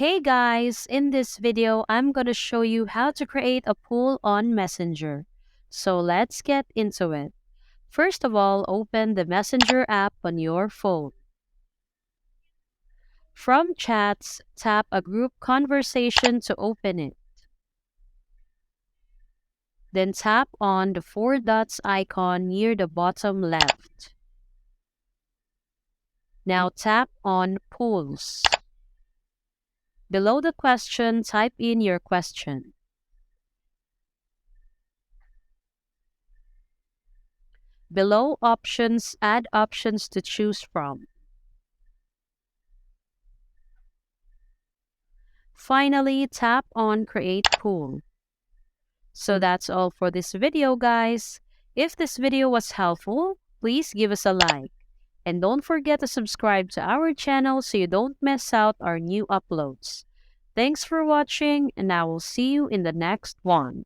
Hey guys, in this video, I'm going to show you how to create a pool on Messenger. So let's get into it. First of all, open the Messenger app on your phone. From Chats, tap a group conversation to open it. Then tap on the four dots icon near the bottom left. Now tap on Pools. Below the question, type in your question. Below options, add options to choose from. Finally, tap on Create Pool. So that's all for this video, guys. If this video was helpful, please give us a like. And don't forget to subscribe to our channel so you don't miss out our new uploads. Thanks for watching, and I will see you in the next one.